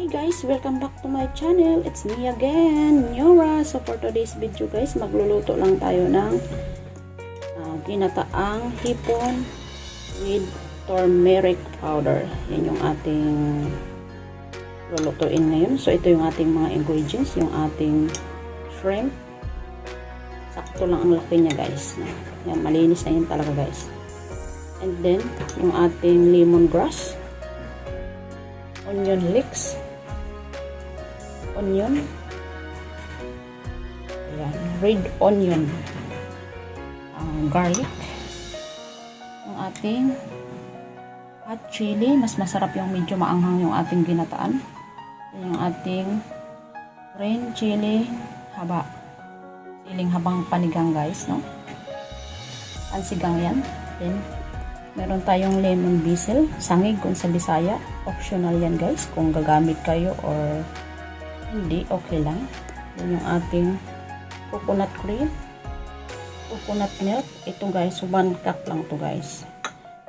Hi guys, welcome back to my channel. It's me again, Nyora. So for today's video guys, magluluto lang tayo ng ginataang hipon with turmeric powder. Yan yung ating lulutuin ngayon. So ito yung ating mga ingredients, yung ating shrimp. Sakto lang ang laki niya guys. Yan, malinis na yun talaga guys. And then, yung ating lemongrass, onion leeks, onion, ayan, red onion, garlic, yung ating hot chili, mas masarap yung medyo maanghang yung ating ginataan, yung ating green chili haba, siling habang panigang guys, no? Pansigang yan. Then meron tayong lemon basil, sangig kung sa Bisaya. Optional yan guys, kung gagamit kayo or hindi, okay lang. Yan yung ating coconut cream, coconut milk. Ito guys, 1 cup lang to guys.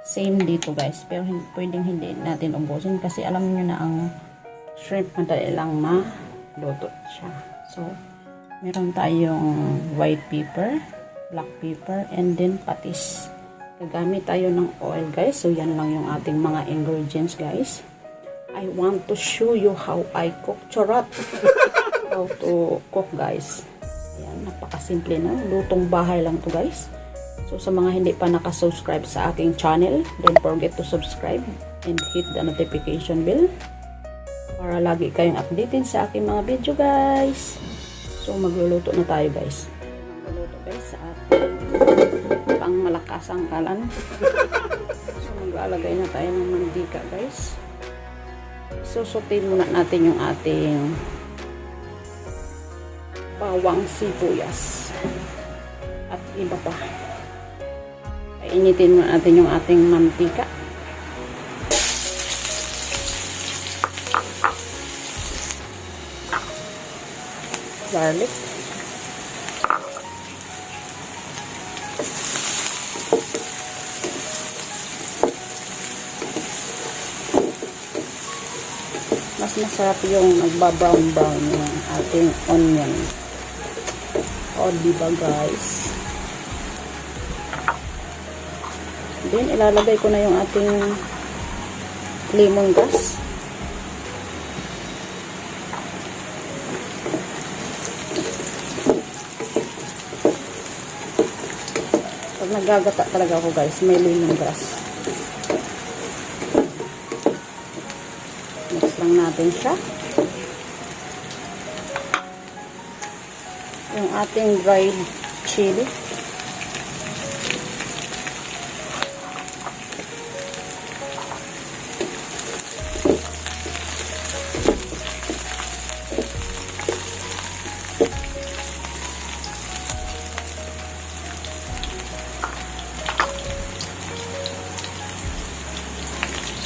Same dito guys, pero pwedeng hindi natin ubusin kasi alam nyo na ang shrimp madali lang maluto siya. So, meron tayong white pepper, black pepper, and then patis. Gagamit tayo ng oil guys. So yan lang yung ating mga ingredients guys. I want to show you how I cook. Charot! How to cook guys. Ayan, napakasimple na. Lutong bahay lang to guys. So sa mga hindi pa nakasubscribe sa aking channel, don't forget to subscribe and hit the notification bell para lagi kayong updated sa aking mga video guys. So magluluto na tayo guys. Magluluto guys sa ating pang malakasang kalan. So maglalagay na tayo ng mantika guys. Susutin muna natin yung ating bawang sibuyas at iba pa. Painitin muna natin yung ating mantika. Garlic. Mas masarap yung nagba-brown-brown yung ating onion. O, diba guys? Then, ilalagay ko na yung ating lemongrass. Pag nagagata talaga ako guys, may lemongrass. Mix lang natin siya. Yung ating dried chili.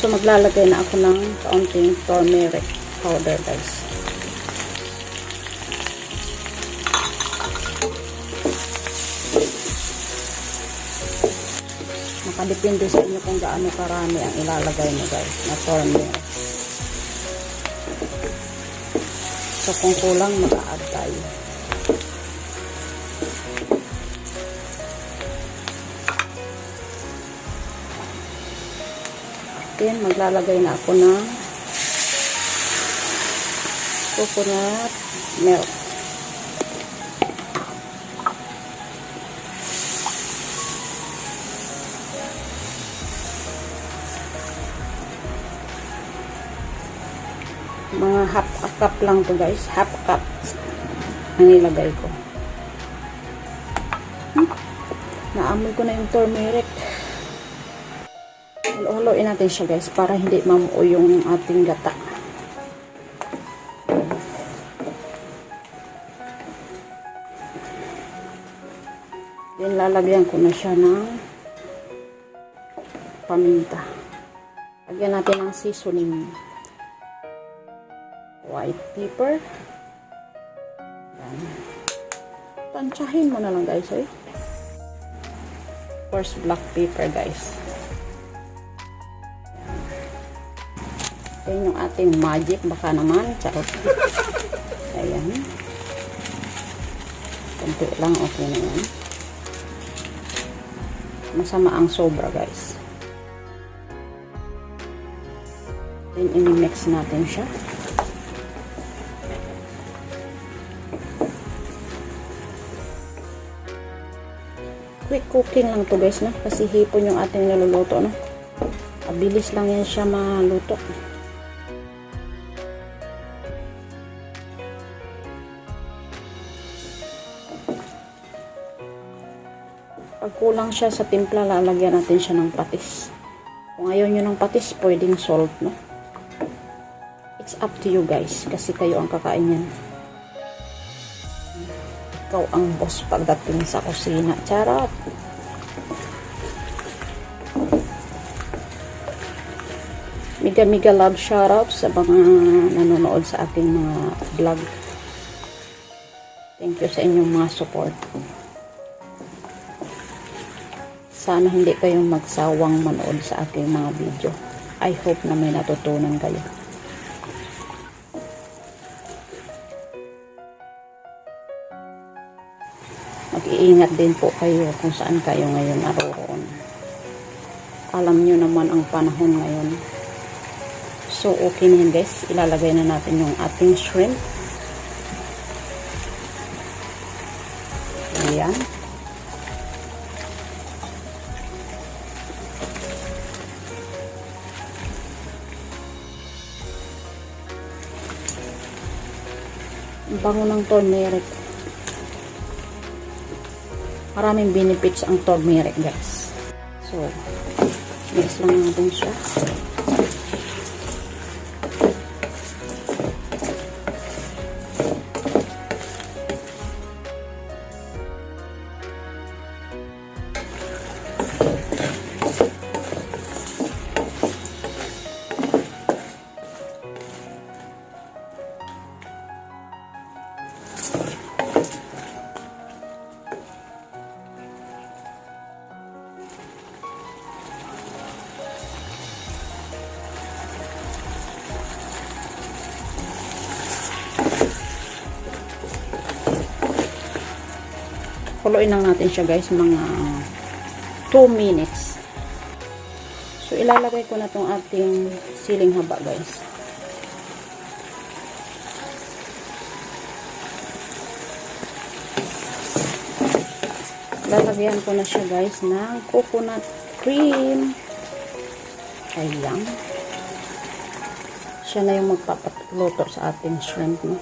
So, maglalagay na ako ng kaunting turmeric powder, guys. Nakadepende sa inyo kung gaano karami ang ilalagay nyo, guys, na turmeric. So, kung kulang, mag-a-add tayo. Then, maglalagay na ako ng coconut milk. Mga half a cup lang to guys. Half cup ang nilagay ko. Naamoy ko na yung turmeric. Halo-haloin natin siya guys para hindi mamuo yung ating gata. Then lalagyan ko na siya ng paminta. Lagyan natin ng seasoning. White pepper. Tansyahin mo na lang guys eh. First black pepper guys. Then yung ating magic, baka naman, charot. Ayan. Kunti lang, okay na yan. Masama ang sobra, guys. Then, i-mix natin siya. Quick cooking lang to guys, no? Kasi hipon yung ating niluluto, no? Mabilis lang yan siya maluto. Pag kulang siya sa timpla, lalagyan natin siya ng patis. Kung ayaw nyo ng patis, pwedeng salt, no? It's up to you guys, kasi kayo ang kakain yan. Ikaw ang boss pagdating sa kusina. Charot! Miga love shoutout sa mga nanonood sa aking mga vlog. Thank you sa inyong mga support. Sana hindi kayong magsawang manood sa aking mga video. I hope na may natutunan kayo. Mag-iingat din po kayo kung saan kayo ngayon naroon. Alam nyo naman ang panahon ngayon. So, okay na yun guys. Ilalagay na natin yung ating shrimp. Ayan. Ang bango ng turmeric. Maraming benefits ang turmeric guys. So, mix lang natin siya. Kuluin lang natin siya guys, mga 2 minutes. So, ilalagay ko na tong ating siling haba guys. Lalagyan ko na siya guys ng coconut cream. Ayan. Siya na yung magpapatluto sa ating shrimp, no?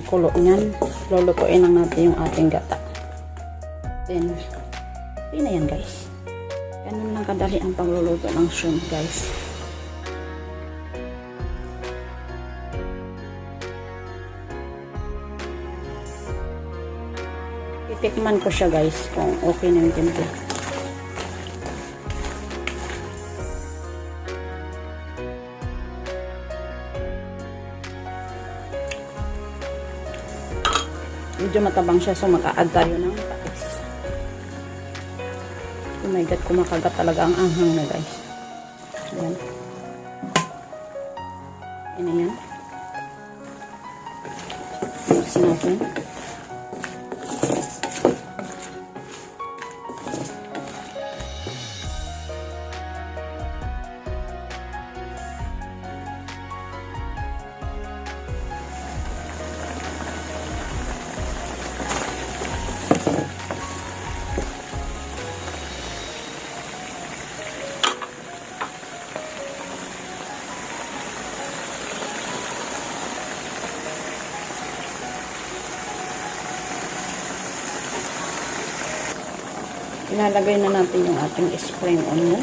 Pagkulo niyan, lulutuin lang natin yung ating gata. Then, yun na yan guys. Ganun lang kadali ang pagluluto ng shrimp guys. Titikman ko siya guys kung okay na yung timpla. Medyo matabang siya, so mag-a-add tayo ng patis. Oh my god, kumakagat talaga ang anghang na guys. Ayan. Ayan na yan. Mix natin. Ilalagay na natin yung ating spring onion.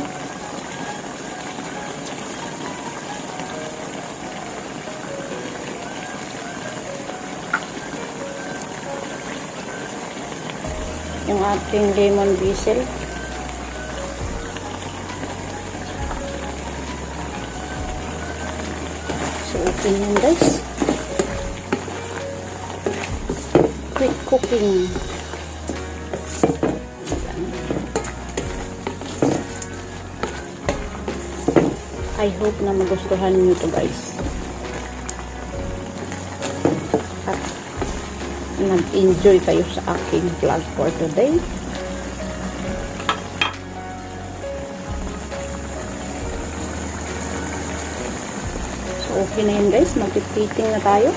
Yung ating lemon basil. So, okay yan guys. quick cooking. I hope na magustuhan niyo to guys. At nag-enjoy kayo sa aking vlog for today. So okay na yun guys, mag-plating na tayo.